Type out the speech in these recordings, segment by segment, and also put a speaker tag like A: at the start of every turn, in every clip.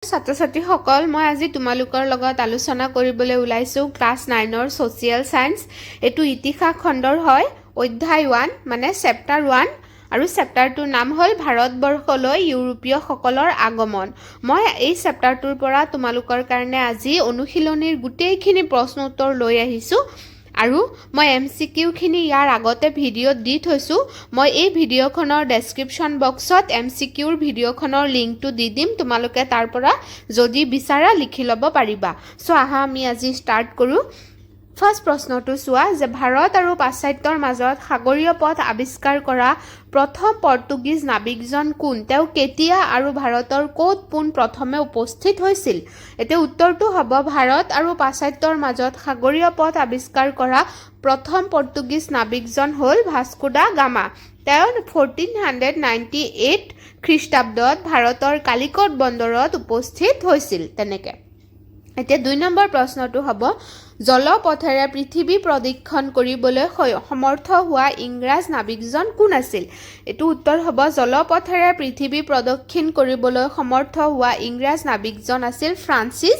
A: ছাত্ৰ-ছাত্ৰীসকল মই আজি তোমালোকৰ লগত আলোচনা কৰিবলৈ ওলাইছোঁ ক্লাছ 9ৰ ছ'চিয়েল সায়েন্স এটো ইতিহাস খণ্ডৰ হয় অধ্যায় 1 মানে চেপ্টাৰ 1 আৰু চেপ্টাৰটোৰ নাম হ'ল ভাৰতবৰ্ষলৈ ইউৰোপীয়সকলৰ আগমন মই এই চেপ্টাৰটোৰ পৰা তোমালোকৰ কাৰণে আজি অনুশীলনীৰ গোটেইখিনি প্ৰশ্ন উত্তৰ লৈ আহিছোঁ আৰু মই এমসিকিউ খিনি ইয়াৰ আগতে ভিডিঅ' দি থৈছো মই এই ভিডিঅ'খনৰ ডেসক্ৰিপচন বক্সত এমসিকিউৰ ভিডিঅ'খনৰ লিংকটো দি দিম তোমালোকে তাৰ পৰা যদি বিচাৰা লিখি ল'ব পাৰিবা সো আহা আমি আজি ষ্টাৰ্ট কৰো ফাৰ্স্ট প্ৰশ্নটো চোৱা যে ভাৰত আৰু পাশ্চাত্যৰ মাজত সাগৰীয় পথ আৱিষ্কাৰ কৰা প্ৰথম পৰ্তুগীজ নাবিকজন কোন তেওঁ কেতিয়া আৰু ভাৰতৰ কোত পোন প্ৰথমে উপস্থিত হৈছিল এতে উত্তৰটো হ'ব ভাৰত আৰু পাশ্চাত্যৰ মাজত সাগৰীয় পথ আৱিষ্কাৰ কৰা প্ৰথম পৰ্তুগীজ নাবিকজন হ'ল ভাস্কো দা গামা তেওঁ 1498 খ্ৰীষ্টাব্দত ভাৰতৰ কালিকট বন্দৰত উপস্থিত হৈছিল তেনেকে এতিয়া 2 নম্বৰ প্ৰশ্নটো হ'ব জলপথেৰে পৃথিৱী প্ৰদক্ষিণ কৰিবলৈ সমৰ্থ হোৱা ইংৰাজ নাবিকজন কোন আছিল এটো উত্তৰ হ'ব জলপথেৰে পৃথিৱী প্ৰদক্ষিণ কৰিবলৈ সমৰ্থ হোৱা ইংৰাজ নাবিকজন আছিল ফ্ৰান্সিছ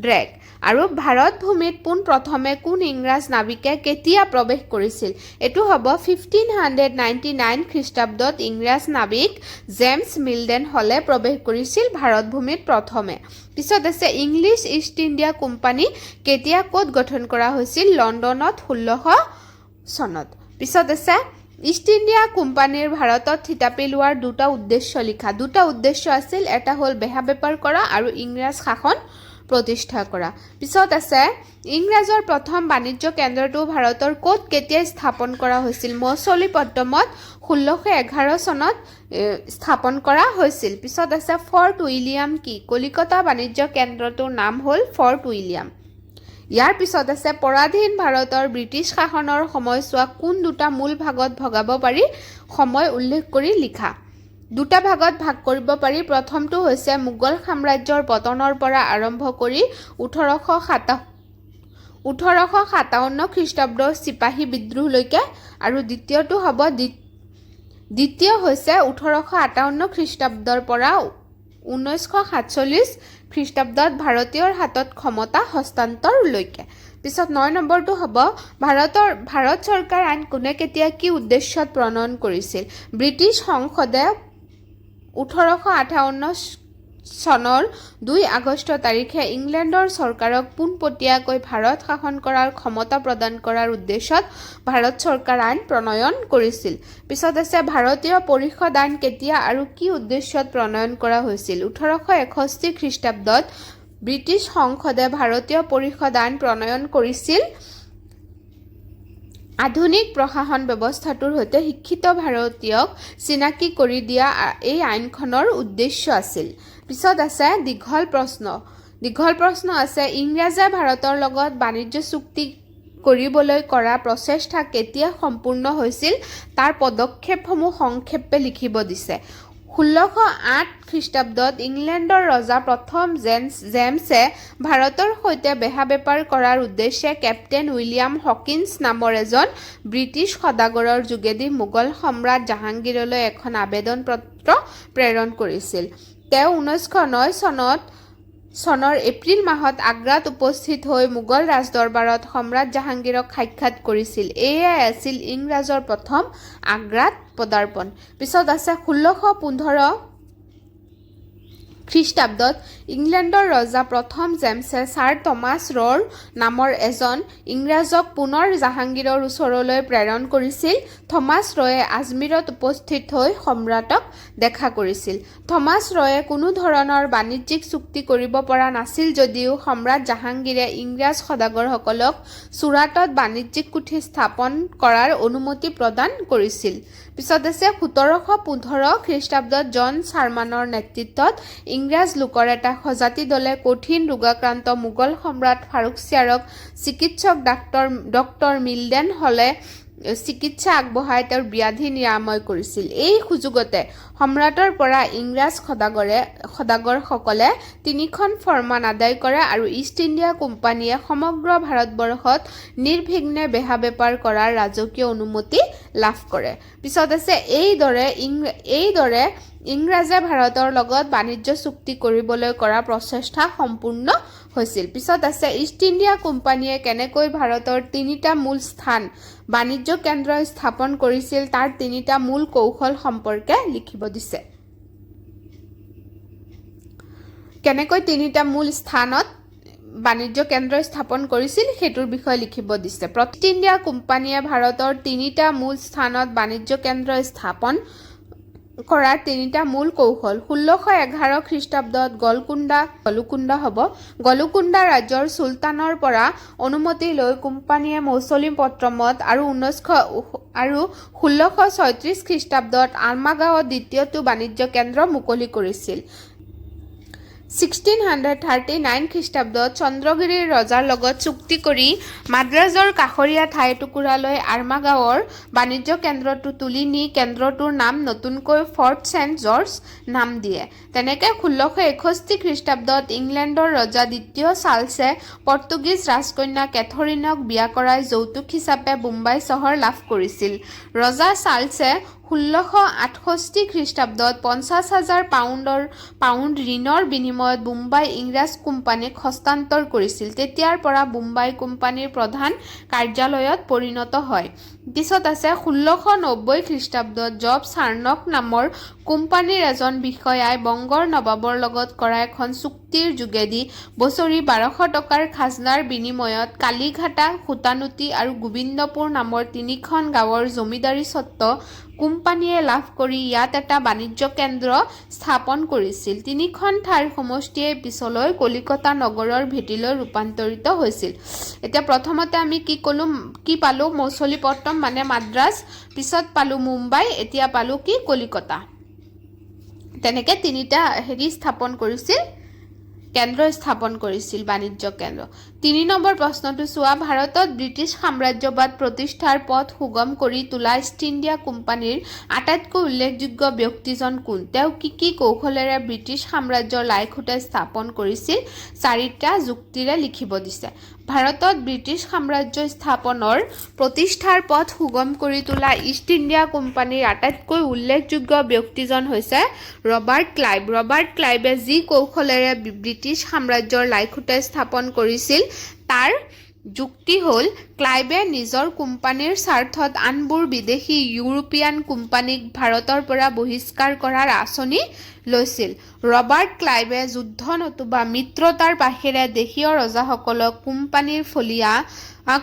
A: ড্ৰেক আৰু ভাৰত ভূমিত পোন প্ৰথমে কোন ইংৰাজ নাবিকে কেতিয়া প্ৰৱেশ কৰিছিল এটো হ'ব 1599 খ্ৰীষ্টাব্দত ইংৰাজ নাবিক জেমছ মিলডেন হলে প্ৰৱেশ কৰিছিল ভাৰত ভূমিত প্ৰথমে পিছত আছে ইংলিছ ইষ্ট ইণ্ডিয়া কোম্পানী কেতিয়া কোত গঠন কৰা হৈছিল লণ্ডনত 1600 চনত পিছত আছে ইষ্ট ইণ্ডিয়া কোম্পানীৰ ভাৰতত থিতাপি লোৱাৰ দুটা উদ্দেশ্য লিখা দুটা উদ্দেশ্য আছিল এটা হ'ল বেহা বেপাৰ কৰা আৰু ইংৰাজ শাসন প্ৰতিষ্ঠা কৰা পিছত আছে ইংৰাজৰ প্ৰথম বাণিজ্য কেন্দ্ৰটো ভাৰতৰ কোত কেতিয়া স্থাপন কৰা হৈছিল মছলিপট্টমত 1611 চনত স্থাপন কৰা হৈছিল পিছত আছে ফৰ্ট উইলিয়াম কি কলিকতা বাণিজ্য কেন্দ্ৰটোৰ নাম হ'ল ফৰ্ট উইলিয়াম ইয়াৰ পিছত আছে পৰাধীন ভাৰতৰ ব্ৰিটিছ শাসনৰ সময়ছোৱা কোন দুটা মূল ভাগত ভগাব পাৰি সময় উল্লেখ কৰি লিখা দুটা ভাগত ভাগ কৰিব পাৰি প্ৰথমটো হৈছে মোগল সাম্ৰাজ্যৰ পতনৰ পৰা আৰম্ভ কৰি 1857 খ্ৰীষ্টাব্দৰ সিপাহী বিদ্ৰোহলৈকে আৰু দ্বিতীয়টো হ'ব দ্বিতীয় হৈছে 1858 খ্ৰীষ্টাব্দৰ পৰা 1947 খ্ৰীষ্টাব্দত ভাৰতীয়ৰ হাতত ক্ষমতা হস্তান্তৰলৈকে পিছত 9 নম্বৰটো হ'ব ভাৰত চৰকাৰ আইন কোনে কেতিয়া কি উদ্দেশ্যত প্ৰণয়ন কৰিছিল ব্ৰিটিছ সংসদে 1858 চনৰ 2 আগষ্ট তাৰিখে ইংলেণ্ডৰ চৰকাৰক পোনপটীয়াকৈ ভাৰত শাসন কৰাৰ ক্ষমতা প্ৰদান কৰাৰ উদ্দেশ্যত ভাৰত চৰকাৰ আইন প্ৰণয়ন কৰিছিল পিছত আছে ভাৰতীয় পৰিষদ আইন কেতিয়া আৰু কি উদ্দেশ্যত প্ৰণয়ন কৰা হৈছিল 1861 খ্ৰীষ্টাব্দত ব্ৰিটিছ সংসদে ভাৰতীয় পৰিষদ আইন প্ৰণয়ন কৰিছিল আধুনিক প্ৰশাসন ব্যৱস্থাটোৰ হৈতে শিক্ষিত ভাৰতীয়ক চিনাকি কৰি দিয়া এই আইনখনৰ উদ্দেশ্য আছিল পিছত আছে দীঘল প্ৰশ্ন আছে ইংৰাজে ভাৰতৰ লগত বাণিজ্য চুক্তি কৰিবলৈ কৰা প্ৰচেষ্টা কেতিয়া সম্পূৰ্ণ হৈছিল তাৰ পদক্ষেপসমূহ সংক্ষেপে লিখিব দিছে 1608 খ্ৰীষ্টাব্দত ইংলেণ্ডৰ ৰজা প্ৰথম জেমছে ভাৰতৰ সৈতে বেহা বেপাৰ কৰাৰ উদ্দেশ্যে কেপ্টেইন উইলিয়াম হকিন্স নামৰ এজন ব্ৰিটিছ সদাগৰৰ যোগেদি মোগল সম্ৰাট জাহাংগীৰলৈ এখন আবেদন পত্ৰ প্ৰেৰণ কৰিছিল তেওঁ 1909 চনৰ এপ্ৰিল মাহত আগ্ৰাত উপস্থিত হৈ মোগল ৰাজদৰবাৰত সম্ৰাট জাহাংগীৰক সাক্ষাৎ কৰিছিল এয়াই আছিল ইংৰাজৰ প্ৰথম আগ্ৰাত পদাৰ্পণ পিছত আছে 1615 খ্ৰীষ্টাব্দত ইংলেণ্ডৰ ৰজা প্ৰথম জেমছে ছাৰ টমাছ ৰ'ৰ নামৰ এজন ইংৰাজক পুনৰ জাহাংগীৰৰ ওচৰলৈ প্ৰেৰণ কৰিছিল থমাছ ৰয়ে আজমিৰত উপস্থিত হৈ সম্ৰাটক দেখা কৰিছিল থমাছ ৰয়ে কোনো ধৰণৰ বাণিজ্যিক চুক্তি কৰিব পৰা নাছিল যদিও সম্ৰাট জাহাংগীৰে ইংৰাজ সদাগৰসকলক চুৰাটত বাণিজ্যিক কুঠি স্থাপন কৰাৰ অনুমতি প্ৰদান কৰিছিল পিছত আছে 1715 খ্ৰীষ্টাব্দত জন চাৰ্মানৰ নেতৃত্বত ইংৰাজ লোকৰ এটা সজাতি দলে কঠিন ৰোগাক্ৰান্ত মোগল সম্ৰাট ফাৰুকছিয়াৰক চিকিৎসক ডক্টৰ মিলডেন হলে চিকিৎসা আগবঢ়াই তেওঁৰ ব্যাধি নিৰাময় কৰিছিল এই সুযোগতে সম্ৰাটৰ পৰা ইংৰাজ সদাগৰসকলে 3খন ফৰমান আদায় কৰে আৰু ইষ্ট ইণ্ডিয়া কোম্পানীয়ে সমগ্ৰ ভাৰতবৰ্ষত নিৰ্বিঘ্নে বেহা বেপাৰ কৰাৰ ৰাজকীয় অনুমতি লাভ কৰে পিছত আছে এইদৰে ইংৰাজে ভাৰতৰ লগত বাণিজ্য চুক্তি কৰিবলৈ কৰা প্ৰচেষ্টা সম্পূৰ্ণ হৈছিল। পিছত আছে ইষ্ট ইণ্ডিয়া কোম্পানীয়ে কেনেকৈ ভাৰতৰ 3টা মূল স্থান বাণিজ্য কেন্দ্ৰ স্থাপন কৰিছিল তাৰ 3টা মূল কৌশল সম্পৰ্কে লিখিব দিছে। কেনেকৈ 3টা মূল স্থানত বাণিজ্য কেন্দ্ৰ স্থাপন কৰিছিল সেইটোৰ বিষয়ে লিখিব দিছে। ইষ্ট ইণ্ডিয়া কোম্পানীয়ে ভাৰতৰ 3টা মূল স্থানত বাণিজ্য কেন্দ্ৰ স্থাপন কৰাৰ 3টা মূল কৌশল। 1611 খ্ৰীষ্টাব্দত গলুকুণ্ডা ৰাজ্যৰ চুলতানৰ পৰা অনুমতি লৈ কোম্পানীয়ে মৌচুলী পত্ৰমত আৰু 1636 খ্ৰীষ্টাব্দত আলমাগাঁৱত দ্বিতীয়টো বাণিজ্য কেন্দ্ৰ মুকলি কৰিছিল। 1639 খ্ৰীষ্টাব্দত চন্দ্ৰগিৰিৰ ৰজাৰ লগত চুক্তি কৰি মাদ্ৰাজৰ কাষৰীয়া ঠাই টুকুৰালৈ আৰমাগাঁৱৰ বাণিজ্য কেন্দ্ৰটো তুলি নি কেন্দ্ৰটোৰ নাম নতুনকৈ ফৰ্ট ছেণ্ট জৰ্জ নাম দিয়ে। তেনেকৈ 1661 খ্ৰীষ্টাব্দত ইংলেণ্ডৰ ৰজা দ্বিতীয় চাৰ্লছে পৰ্তুগীজ ৰাজকন্যা কেথৰিনক বিয়া কৰাই যৌতুক হিচাপে বোম্বাই চহৰ লাভ কৰিছিল। ৰজা চাৰ্লছে 1668 খ্ৰীষ্টাব্দত 50,000 পাউণ্ড ঋণৰ বিনিময়ত বোম্বাই ইংৰাজ কোম্পানীক হস্তান্তৰ কৰিছিল। তেতিয়াৰ পৰা বোম্বাই কোম্পানীৰ প্ৰধান কাৰ্যালয়ত পৰিণত হয়। পিছত আছে 1690 খ্ৰীষ্টাব্দত জব চাৰ্নক নামৰ কোম্পানীৰ এজন বিষয়াই বংগৰ নবাবৰ লগত কৰা এখন চুক্তিৰ যোগেদি বছৰি 1200 টকাৰ খাজনাৰ বিনিময়ত কালীঘাটা, সূতানুটি আৰু গোবিন্দপুৰ নামৰ 3খন গাঁৱৰ জমিদাৰী স্বত্ব কোম্পানীয়ে লাভ কৰি ইয়াত এটা বাণিজ্য কেন্দ্ৰ স্থাপন কৰিছিল। 3খন ঠাইৰ সমষ্টিয়ে পিছলৈ কলিকতা নগৰৰ ভেটিলৈ ৰূপান্তৰিত হৈছিল। এতিয়া প্ৰথমতে আমি কি পালো মৌচুলী পত্ৰম মানে মাদ্ৰাজ, পিছত পালো মুম্বাই, এতিয়া পালো কি কলিকতা। তেনেকে 3টা স্থাপন কৰিছিল, কেন্দ্ৰ স্থাপন কৰিছিল বাণিজ্য কেন্দ্ৰ। 3 নম্বৰ প্ৰশ্নটো চোৱা, ভাৰতত ব্ৰিটিছ সাম্ৰাজ্যবাদ প্ৰতিষ্ঠাৰ পথ সুগম কৰি তোলা ইষ্ট ইণ্ডিয়া কোম্পানীৰ আটাইতকৈ উল্লেখযোগ্য ব্যক্তিজন কোন? তেওঁ কি কৌশলেৰে ব্ৰিটিছ সাম্ৰাজ্যৰ লাইখুঁটাই স্থাপন কৰিছিল? 4টা যুক্তিৰে লিখিব দিছে। ভাৰতত ব্ৰিটিছ সাম্ৰাজ্য স্থাপনৰ প্ৰতিষ্ঠাৰ পথ সুগম কৰি তোলা ইষ্ট ইণ্ডিয়া কোম্পানীৰ আটাইতকৈ উল্লেখযোগ্য ব্যক্তিজন হৈছে ৰবাৰ্ট ক্লাইভ। ৰবাৰ্ট ক্লাইভে যি কৌশলেৰে ব্ৰিটিছ সাম্ৰাজ্যৰ লাইখুঁটাই স্থাপন কৰিছিল তাৰ যুক্তি হ'ল ক্লাইভে নিজৰ কোম্পানীৰ স্বাৰ্থত আনবোৰ বিদেশী ইউৰোপীয়ান কোম্পানীক ভাৰতৰ পৰা বহিষ্কাৰ কৰাৰ আঁচনি লৈছিল। ৰবাৰ্ট ক্লাইভে যুদ্ধ নতুবা মিত্ৰতাৰ বাহিৰে দেশীয় ৰজাসকলক কোম্পানীৰ ফলীয়া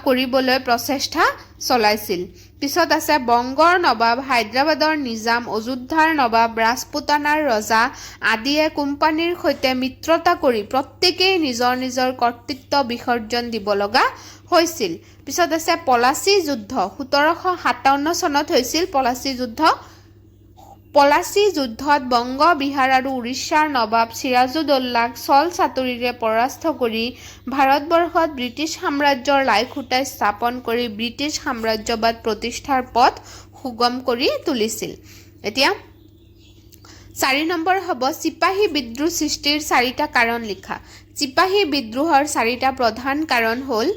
A: কৰিবলৈ প্ৰচেষ্টা চলাইছিল। পিছত আছে বংগৰ নবাব, হায়দৰাবাদৰ নিজাম, অযোধ্যাৰ নবাব, ৰাজপুতানাৰ ৰজা আদিয়ে কোম্পানীৰ সৈতে মিত্ৰতা কৰি প্ৰত্যেকেই নিজৰ নিজৰ কৰ্তৃত্ব বিসৰ্জন দিব লগা হৈছিল। পিছত আছে পলাচী যুদ্ধ। 1757 চনত হৈছিল পলাচী যুদ্ধ। পলাচী যুদ্ধত বংগ, বিহাৰ আৰু উৰিষ্যাৰ নবাব চিৰাজউদ্দৌলাক ছল চাতুৰিৰে পৰাস্ত কৰি ভাৰতবৰ্ষত ব্ৰিটিছ সাম্ৰাজ্যৰ লাইখুঁটাই স্থাপন কৰি ব্ৰিটিছ সাম্ৰাজ্যবাদ প্ৰতিষ্ঠাৰ পথ সুগম কৰি তুলিছিল। এতিয়া 4 নম্বৰ হ'ব চিপাহী বিদ্ৰোহ সৃষ্টিৰ 4টা কাৰণ লিখা। চিপাহী বিদ্ৰোহৰ 4টা প্ৰধান কাৰণ হ'ল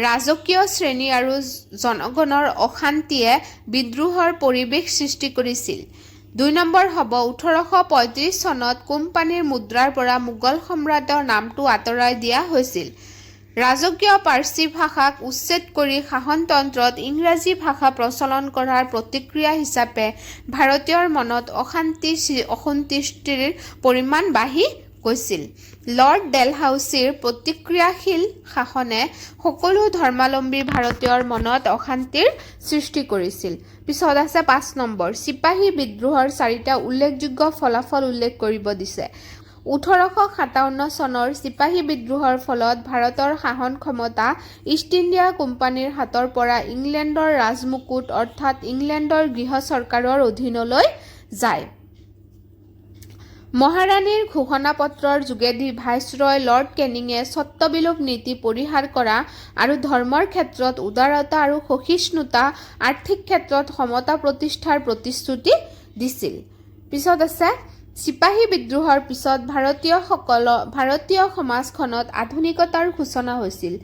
A: ৰাজকীয় শ্ৰেণী আৰু জনগণৰ অশান্তিয়ে বিদ্ৰোহৰ পৰিৱেশ সৃষ্টি কৰিছিল। 2 নম্বৰ হ'ব 1835 চনত কোম্পানীৰ মুদ্ৰাৰ পৰা মোগল সম্ৰাটৰ নামটো আঁতৰাই দিয়া হৈছিল। ৰাজকীয় পাৰ্চী ভাষাক উচ্ছেদ কৰি শাসনতন্ত্ৰত ইংৰাজী ভাষা প্ৰচলন কৰাৰ প্ৰতিক্ৰিয়া হিচাপে ভাৰতীয়ৰ মনত অসন্তুষ্টিৰ পৰিমাণ বাঢ়ি গৈছিল। লৰ্ড ডেলহাউছিৰ প্ৰতিক্ৰিয়াশীল শাসনে সকলো ধৰ্মাৱলম্বী ভাৰতীয়ৰ মনত অশান্তিৰ সৃষ্টি কৰিছিল। পিছত আছে 5 নম্বৰ, চিপাহী বিদ্ৰোহৰ 4টা উল্লেখযোগ্য ফলাফল উল্লেখ কৰিব দিছে। 1857 চনৰ চিপাহী বিদ্ৰোহৰ ফলত ভাৰতৰ শাসন ক্ষমতা ইষ্ট ইণ্ডিয়া কোম্পানীৰ হাতৰ পৰা ইংলেণ্ডৰ ৰাজমুকুট অৰ্থাৎ ইংলেণ্ডৰ গৃহ চৰকাৰৰ অধীনলৈ যায়। মহাৰাণীৰ ঘোষণাপত্ৰৰ যোগেদি ভাইচৰয় লৰ্ড কেনিঙে স্বত্ববিলোপ নীতি পৰিহাৰ কৰা আৰু ধৰ্মৰ ক্ষেত্ৰত উদাৰতা আৰু সহিষ্ণুতা, আৰ্থিক ক্ষেত্ৰত সমতা প্ৰতিষ্ঠাৰ প্ৰতিশ্ৰুতি দিছিল। পিছত আছে চিপাহী বিদ্ৰোহৰ পিছত ভাৰতীয় সমাজখনত আধুনিকতাৰ সূচনা হৈছিল।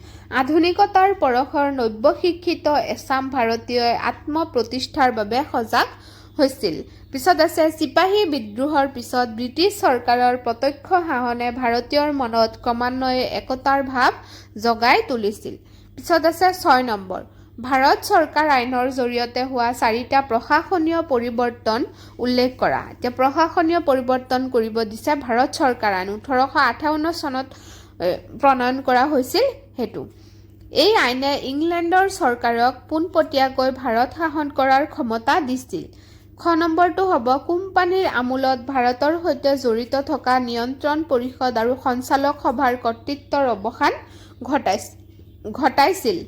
A: আধুনিকতাৰ পৰশৰ নব্য শিক্ষিত এচাম ভাৰতীয়ই আত্মপ্ৰতিষ্ঠাৰ বাবে সজাগ হৈছিল পিছত আছে চিপাহী বিদ্ৰোহৰ পিছত ব্ৰিটিছ চৰকাৰৰ প্ৰত্যক্ষ শাসনে ভাৰতীয়ৰ মনত ক্ৰমান্বয়ে একতাৰ ভাৱ জগাই তুলিছিল পিছত আছে 6 নম্বৰ ভাৰত চৰকাৰ আইনৰ জৰিয়তে হোৱা 4টা প্ৰশাসনীয় পৰিৱৰ্তন উল্লেখ কৰা এতিয়া প্ৰশাসনীয় পৰিৱৰ্তন কৰিব দিছে ভাৰত চৰকাৰ আইন 1858 চনত প্ৰণয়ন কৰা হৈছিল হেতু এই আইনে ইংলেণ্ডৰ চৰকাৰক পোনপটীয়াকৈ ভাৰত শাসন কৰাৰ ক্ষমতা দিছিল 6 নম্বৰটো হ'ব কোম্পানীৰ আমোলত ভাৰতৰ সৈতে জড়িত থকা নিয়ন্ত্ৰণ পৰিষদ আৰু সঞ্চালক সভাৰ কৰ্তৃত্বৰ অৱসান ঘটাইছিল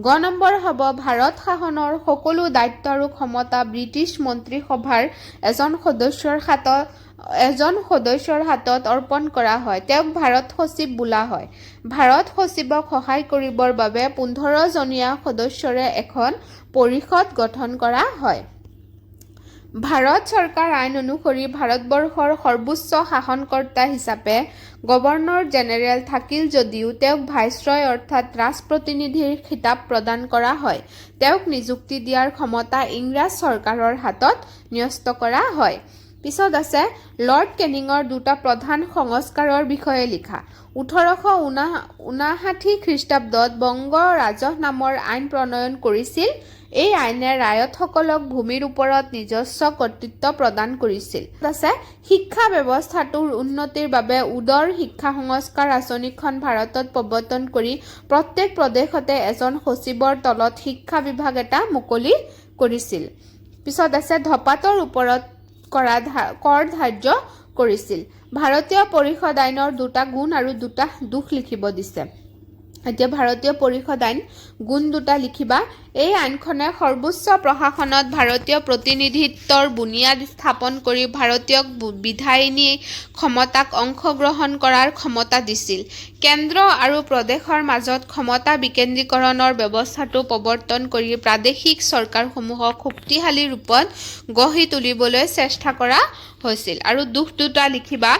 A: 9 নম্বৰ হ'ব ভাৰত শাসনৰ সকলো দায়িত্ব আৰু ক্ষমতা ব্ৰিটিছ মন্ত্ৰীসভাৰ এজন সদস্যৰ হাতত অৰ্পণ কৰা হয় তেওঁক ভাৰত সচিব বোলা হয় ভাৰত সচিবক সহায় কৰিবৰ বাবে 15 জনীয়া সদস্যৰে এখন পৰিষদ গঠন কৰা হয় ভাৰত চৰকাৰ আইন অনুসৰি ভাৰতবৰ্ষৰ সৰ্বোচ্চ শাসনকৰ্তা হিচাপে গভৰ্ণৰ জেনেৰেল থাকিল যদিও তেওঁক ভাইসৰয় অৰ্থাৎ ৰাজপ্ৰতিনিধিৰ খিতাপ প্ৰদান কৰা হয় তেওঁক নিযুক্তি দিয়াৰ ক্ষমতা ইংৰাজ চৰকাৰৰ হাতত ন্যস্ত কৰা হয় পিছত আছে লৰ্ড কেনিঙৰ দুটা প্ৰধান সংস্কাৰৰ বিষয়ে লিখা 1859 খ্ৰীষ্টাব্দত বংগ ৰাজহ নামৰ আইন প্ৰণয়ন কৰিছিল এই আইনে ৰায়তসকলক ভূমিৰ ওপৰত নিজস্ব কৰ্তৃত্ব প্ৰদান কৰিছিল আছে শিক্ষা ব্যৱস্থাটোৰ উন্নতিৰ বাবে উদৰ শিক্ষা সংস্কাৰ আঁচনিখন ভাৰতত প্ৰৱৰ্তন কৰি প্ৰত্যেক প্ৰদেশতে এজন সচিবৰ তলত শিক্ষা বিভাগ এটা মুকলি কৰিছিল পিছত আছে ধপাতৰ ওপৰত কৰা কৰ ধাৰ্য কৰিছিল ভাৰতীয় পৰিষদ আইনৰ দুটা গুণ আৰু দুটা দোষ লিখিব দিছে এতিয়া ভাৰতীয় পৰিষদ আইন গুণ দুটা লিখিবা এই আইনখনে সৰ্বোচ্চ প্ৰশাসনত ভাৰতীয় প্ৰতিনিধিত্বৰ বুনিয়াদ স্থাপন কৰি ভাৰতীয় বিধায়িনী ক্ষমতাক অংশগ্ৰহণ কৰাৰ ক্ষমতা দিছিল কেন্দ্ৰ আৰু প্ৰদেশৰ মাজত ক্ষমতা বিকেন্দ্ৰীকৰণৰ ব্যৱস্থাটো প্ৰৱৰ্তন কৰি প্ৰাদেশিক চৰকাৰসমূহক শক্তিশালী ৰূপত গঢ়ি তুলিবলৈ চেষ্টা কৰা হৈছিল আৰু দুখ দুটা লিখিবা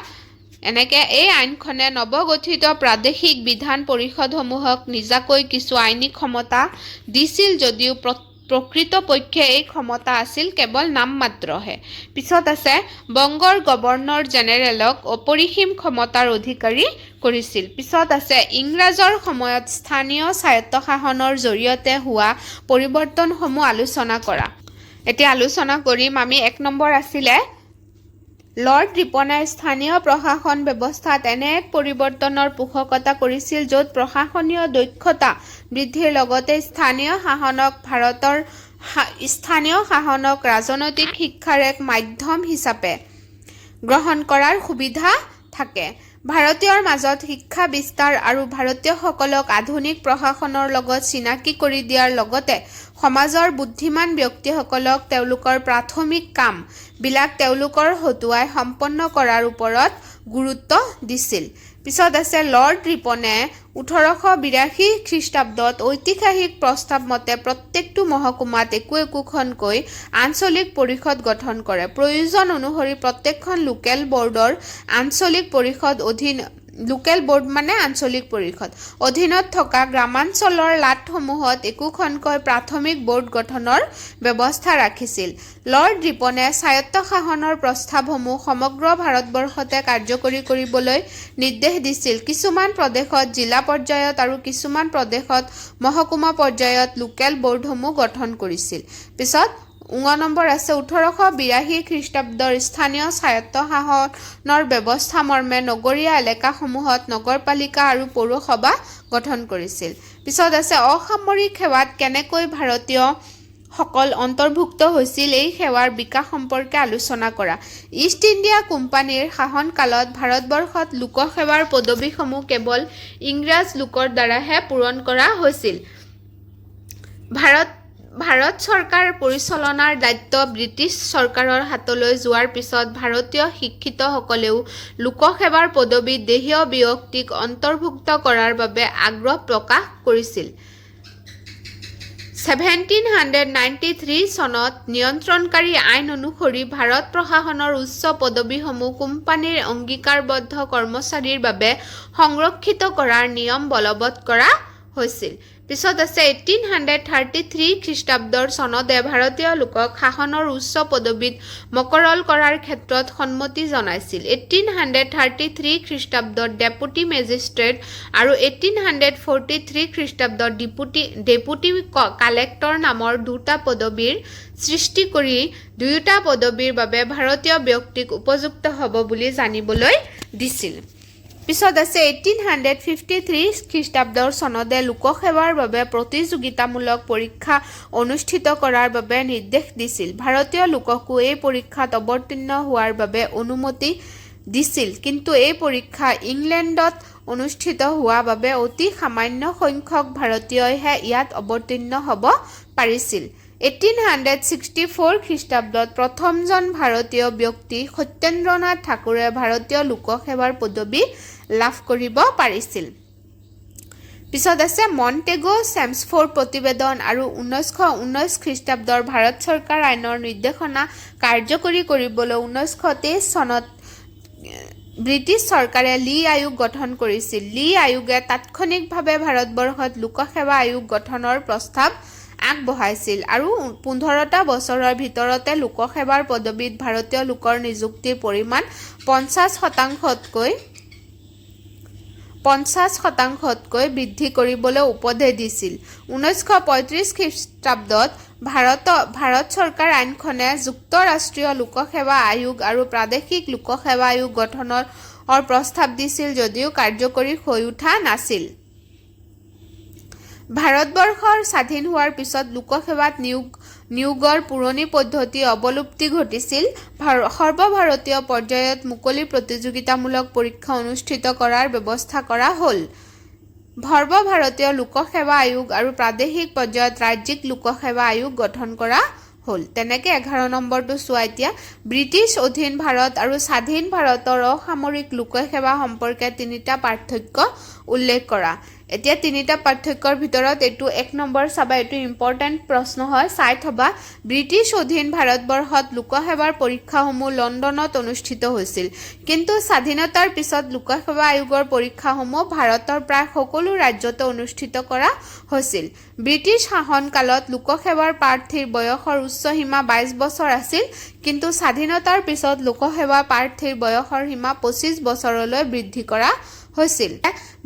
A: এনেকে এই আইনখনে নৱগঠিত প্ৰাদেশিক বিধান পৰিষদসমূহক নিজাকৈ কিছু আইনী ক্ষমতা দিছিল যদিও প্ৰকৃতপক্ষে এই ক্ষমতা আছিল কেৱল নামমাত্ৰহে পিছত আছে বংগৰ গভৰ্ণৰ জেনেৰেলক অপৰিসীম ক্ষমতাৰ অধিকাৰী কৰিছিল পিছত আছে ইংৰাজৰ সময়ত স্থানীয় স্বায়ত্তশাসনৰ জৰিয়তে হোৱা পৰিৱৰ্তনসমূহ আলোচনা কৰা এতিয়া আলোচনা কৰিম আমি 1 নম্বৰ আছিলে লৰ্ড ৰিপনে স্থানীয় প্ৰশাসন ব্যৱস্থাত এনে এক পৰিৱৰ্তনৰ পোষকতা কৰিছিল য'ত প্ৰশাসনীয় দক্ষতা বৃদ্ধিৰ লগতে স্থানীয় শাসনক ৰাজনৈতিক শিক্ষাৰ এক মাধ্যম হিচাপে গ্ৰহণ কৰাৰ সুবিধা থাকে ভাৰতীয়ৰ মাজত শিক্ষা বিস্তাৰ আৰু ভাৰতীয়সকলক আধুনিক প্ৰশাসনৰ লগত চিনাকি কৰি দিয়াৰ লগতে সমাজৰ বুদ্ধিমান ব্যক্তিসকলক তেওঁলোকৰ প্ৰাথমিক কাম বিলাক তেওঁলোকৰ হতুৱাই সম্পন্ন কৰাৰ ওপৰত গুৰুত্ব দিছিল পিছত আছে লৰ্ড ৰিপনে 1882 খ্ৰীষ্টাব্দত ঐতিহাসিক প্ৰস্তাৱ মতে প্ৰত্যেকটো মহকুমাত একোখনকৈ আঞ্চলিক পৰিষদ গঠন কৰে প্ৰয়োজন অনুসৰি প্ৰত্যেকখন লোকেল বৰ্ডৰ আঞ্চলিক পৰিষদ লোকেল বৰ্ড মানে আঞ্চলিক পৰিষদ অধীনত থকা গ্ৰামাঞ্চলৰ লাটসমূহত একোখনকৈ প্ৰাথমিক বৰ্ড গঠনৰ ব্যৱস্থা ৰাখিছিল লৰ্ড ৰিপনে স্বায়ত্তশাসনৰ প্ৰস্তাৱসমূহ সমগ্ৰ ভাৰতবৰ্ষতে কাৰ্যকৰী কৰিবলৈ নিৰ্দেশ দিছিল কিছুমান প্ৰদেশত জিলা পৰ্যায়ত আৰু কিছুমান প্ৰদেশত মহকুমা পৰ্যায়ত লোকেল বৰ্ডসমূহ গঠন কৰিছিল পিছত 19 নম্বৰ আছে 1882 খ্ৰীষ্টাব্দৰ স্থানীয় স্বায়ত্তশাসনৰ ব্যৱস্থা মৰ্মে নগৰীয়া এলেকাসমূহত নগৰপালিকা আৰু পৌৰসভা গঠন কৰিছিল পিছত আছে অসামৰিক সেৱাত কেনেকৈ ভাৰতীয় সকল অন্তৰ্ভুক্ত হৈছিল এই সেৱাৰ বিকাশ সম্পৰ্কে আলোচনা কৰা ইষ্ট ইণ্ডিয়া কোম্পানীৰ শাসনকালত ভাৰতবৰ্ষত লোকসেৱাৰ পদবীসমূহ কেৱল ইংৰাজ লোকৰ দ্বাৰাহে পূৰণ কৰা হৈছিল ভাৰত চৰকাৰ পৰিচালনাৰ দায়িত্ব ব্ৰিটিছ চৰকাৰৰ হাতলৈ যোৱাৰ পিছত ভাৰতীয় শিক্ষিতসকলেও লোকসেৱাৰ পদবীত দেশীয় ব্যক্তিক অন্তৰ্ভুক্ত কৰাৰ বাবে আগ্ৰহ প্ৰকাশ কৰিছিল 1793 চনত নিয়ন্ত্ৰণকাৰী আইন অনুসৰি ভাৰত প্ৰশাসনৰ উচ্চ পদবীসমূহ কোম্পানীৰ অংগীকাৰবদ্ধ কৰ্মচাৰীৰ বাবে সংৰক্ষিত কৰাৰ নিয়ম বলবৎ কৰা হৈছিল পিছত আছে 1833 খ্ৰীষ্টাব্দৰ চনতে ভাৰতীয় লোকক শাসনৰ উচ্চ পদবীত মকৰল কৰাৰ ক্ষেত্ৰত সন্মতি জনাইছিল 1833 খ্ৰীষ্টাব্দত ডেপুটি মেজিষ্ট্ৰেট আৰু 1843 খ্ৰীষ্টাব্দত ডেপুটি কালেক্টৰ নামৰ দুটা পদবীৰ সৃষ্টি কৰি দুয়োটা পদবীৰ বাবে ভাৰতীয় ব্যক্তিক উপযুক্ত হ'ব বুলি জানিবলৈ দিছিল পিছত আছে 1853 খ্ৰীষ্টাব্দৰ চনতে লোকসেৱাৰ বাবে প্ৰতিযোগিতামূলক পৰীক্ষা অনুষ্ঠিত কৰাৰ বাবে নিৰ্দেশ দিছিল ভাৰতীয় লোককো এই পৰীক্ষাত অৱতীৰ্ণ হোৱাৰ বাবে অনুমতি দিছিল কিন্তু এই পৰীক্ষা ইংলেণ্ডত অনুষ্ঠিত হোৱা বাবে অতি সামান্য সংখ্যক ভাৰতীয়ইহে ইয়াত অৱতীৰ্ণ হ'ব পাৰিছিল 1864 খ্ৰীষ্টাব্দত প্ৰথমজন ভাৰতীয় ব্যক্তি সত্যেন্দ্ৰনাথ ঠাকুৰে ভাৰতীয় লোকসেৱাৰ পদবী লাভ কৰিব পাৰিছিল পিছত আছে মন্টেগো চেমছফোৰ্ড প্ৰতিবেদন আৰু 1919 খ্ৰীষ্টাব্দৰ ভাৰত চৰকাৰ আইনৰ নিৰ্দেশনা কাৰ্যকৰী কৰিবলৈ 1923 চনত ব্ৰিটিছ চৰকাৰে লি আয়োগ গঠন কৰিছিল লি আয়োগে তাৎক্ষণিকভাৱে ভাৰতবৰ্ষত লোকসেৱা আয়োগ গঠনৰ প্ৰস্তাৱ আগবঢ়াইছিল আৰু 15টা বছৰৰ ভিতৰতে লোকসেৱাৰ পদবীত ভাৰতীয় লোকৰ নিযুক্তিৰ পৰিমাণ 50% বৃদ্ধি কৰিবলৈ উপদেশ দিছিল 1935 খ্ৰীষ্টাব্দত ভাৰত চৰকাৰ আইনখনে যুক্তৰাষ্ট্ৰীয় লোকসেৱা আয়োগ আৰু প্ৰাদেশিক লোকসেৱা আয়োগ গঠনৰ প্ৰস্তাৱ দিছিল যদিও কাৰ্যকৰী হৈ উঠা নাছিল ভাৰতবৰ্ষৰ স্বাধীন হোৱাৰ পিছত লোকসেৱাত নিয়োগৰ পুৰণি পদ্ধতি অৱলুপ্তি ঘটিছিল সৰ্বভাৰতীয় পৰ্যায়ত মুকলি প্ৰতিযোগিতামূলক পৰীক্ষা অনুষ্ঠিত কৰাৰ ব্যৱস্থা কৰা হ'ল সৰ্বভাৰতীয় লোকসেৱা আয়োগ আৰু প্ৰাদেশিক পৰ্যায়ত ৰাজ্যিক লোকসেৱা আয়োগ গঠন কৰা হ'ল তেনেকে 11 নম্বৰটো চোৱা এতিয়া ব্ৰিটিছ অধীন ভাৰত আৰু স্বাধীন ভাৰতৰ অসামৰিক লোকসেৱা সম্পৰ্কে তিনিটা পাৰ্থক্য উল্লেখ কৰা এতিয়া তিনিটা পাৰ্থক্যৰ ভিতৰত এটো 1 নম্বৰ চাবা এটো ইম্পৰ্টেন্ট প্ৰশ্ন হয় চাই থবা ব্ৰিটিছ অধীন ভাৰতবৰ্ষত লোকসেৱাৰ পৰীক্ষাসমূহ লণ্ডনত অনুষ্ঠিত হৈছিল কিন্তু স্বাধীনতাৰ পিছত লোকসেৱা আয়োগৰ পৰীক্ষাসমূহ ভাৰতৰ প্ৰায় সকলো ৰাজ্যতে অনুষ্ঠিত কৰা হৈছিল ব্ৰিটিছ শাসনকালত লোকসেৱাৰ প্ৰাৰ্থীৰ বয়সৰ উচ্চ সীমা 22 বছৰ আছিল কিন্তু স্বাধীনতাৰ পিছত লোকসেৱা প্ৰাৰ্থীৰ বয়সৰ সীমা 25 বছৰলৈ বৃদ্ধি কৰা হৈছিল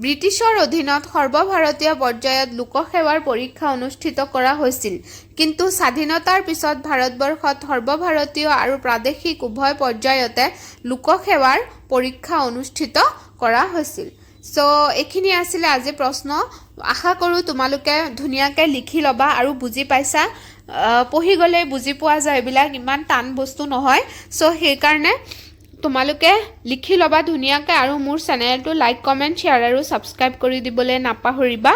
A: ব্ৰিটিছৰ অধীনত সৰ্বভাৰতীয় পৰ্যায়ত লোকসেৱাৰ পৰীক্ষা অনুষ্ঠিত কৰা হৈছিল কিন্তু স্বাধীনতাৰ পিছত ভাৰতবৰ্ষত সৰ্বভাৰতীয় আৰু প্ৰাদেশিক উভয় পৰ্যায়তে লোকসেৱাৰ পৰীক্ষা অনুষ্ঠিত কৰা হৈছিল সো এখিনি আছিল আজি প্ৰশ্ন আশা কৰো তোমালোকে ধুনিয়াকে লিখি লবা আৰু বুজি পাইছা পঢ়ি গলে বুজি পোৱা যায় এবিলাক ইমান টান বস্তু নহয় সো সেই কাৰণে তোমালোকে লিখি লবা ধুনিয়াকে আৰু মোৰ চেনেলটো লাইক কমেন্ট শেয়াৰ আৰু সাবস্ক্ৰাইব কৰি দিবলে নাপাহৰিবা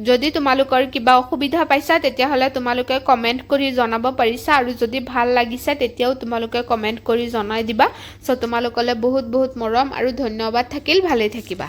A: যদি তোমালোকৰ কিবা অসুবিধা পাইছা তেতিয়া হলে তোমালোকে কমেন্ট কৰি জনাব পাৰিছা আৰু যদি ভাল লাগিছে তেতিয়াও তোমালোকে কমেন্ট কৰি জনাই দিবা সো তোমালোকলে বহুত বহুত মৰম আৰু ধন্যবাদ থাকিল ভালে থাকিবা